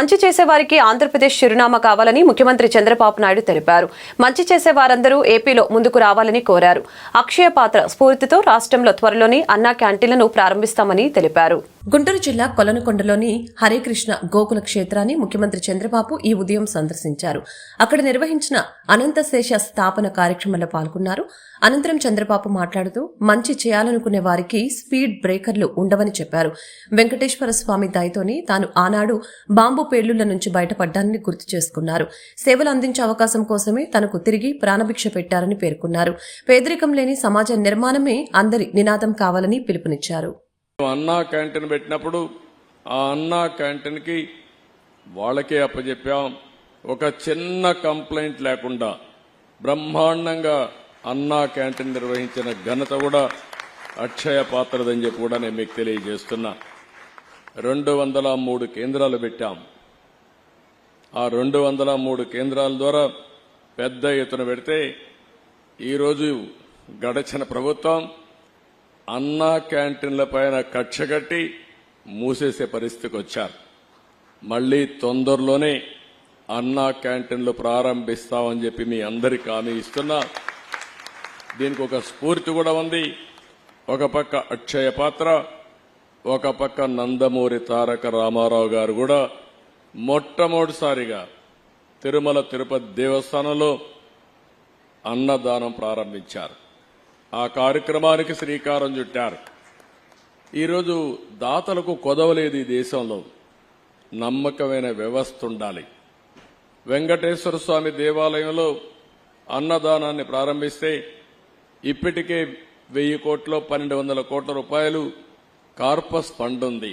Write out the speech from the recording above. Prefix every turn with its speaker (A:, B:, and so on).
A: మంచి చేసేవారికి ఆంధ్రప్రదేశ్ చిరునామా కావాలని ముఖ్యమంత్రి చంద్రబాబు నాయుడు తెలిపారు. మంచి చేసే వారందరూ ఏపీలో ముందుకు రావాలని కోరారు. అక్షయ పాత్ర స్ఫూర్తితో రాష్ట్రంలో త్వరలోని అన్నా క్యాంటీన్లను ప్రారంభిస్తామని తెలిపారు. గుంటూరు జిల్లా కొలనుకొండలోని హరేకృష్ణ గోకుల క్షేత్రాన్ని ముఖ్యమంత్రి చంద్రబాబు ఈ ఉదయం సందర్శించారు. అక్కడ నిర్వహించిన అనంతశేష స్థాపన కార్యక్రమంలో పాల్గొన్నారు. అనంతరం చంద్రబాబు మాట్లాడుతూ మంచి చేయాలనుకునే వారికి స్పీడ్ బ్రేకర్లు ఉండవని చెప్పారు. వెంకటేశ్వర స్వామి దయతోని తాను ఆనాడు బాంబు పేలుళ్ల నుంచి బయటపడ్డానని గుర్తు చేసుకున్నారు. సేవలు అందించే అవకాశం కోసమే తనకు తిరిగి ప్రాణభిక్ష పెట్టారని పేర్కొన్నారు. పేదరికం లేని సమాజ నిర్మాణమే అందరి నినాదం కావాలని పిలుపునిచ్చారు.
B: అన్నా క్యాంటీన్ పెట్టినప్పుడు ఆ అన్నా క్యాంటీన్ కి వాళ్ళకే అప్పచెప్పాం. ఒక చిన్న కంప్లైంట్ లేకుండా బ్రహ్మాండంగా అన్నా క్యాంటీన్ నిర్వహించిన ఘనత కూడా అక్షయ పాత్రదని చెప్పి కూడా నేను మీకు తెలియజేస్తున్నా. 203 కేంద్రాలు పెట్టాం. ఆ 203 కేంద్రాల ద్వారా పెద్ద ఎత్తున పెడితే ఈరోజు గడచిన ప్రభుత్వం అన్నా క్యాంటీన్ల పైన కక్ష కట్టి మూసేసే పరిస్థితికి వచ్చారు. మళ్లీ తొందరలోనే అన్నా క్యాంటీన్లు ప్రారంభిస్తామని చెప్పి మీ అందరికీ హామీ ఇస్తున్నా. దీనికి ఒక స్ఫూర్తి కూడా ఉంది. ఒక పక్క అక్షయ పాత్ర, ఒక పక్క నందమూరి తారక రామారావు గారు కూడా మొట్టమొదటిసారిగా తిరుమల తిరుపతి దేవస్థానంలో అన్నదానం ప్రారంభించారు. ఆ కార్యక్రమానికి శ్రీకారం చుట్టారు. ఈరోజు దాతలకు కొదవలేదు. ఈ దేశంలో నమ్మకమైన వ్యవస్థ ఉండాలి. వెంకటేశ్వర స్వామి దేవాలయంలో అన్నదానాన్ని ప్రారంభిస్తే ఇప్పటికే 1000 కోట్లు 1200 కోట్ల రూపాయలు కార్పస్ ఫండ్ ఉంది.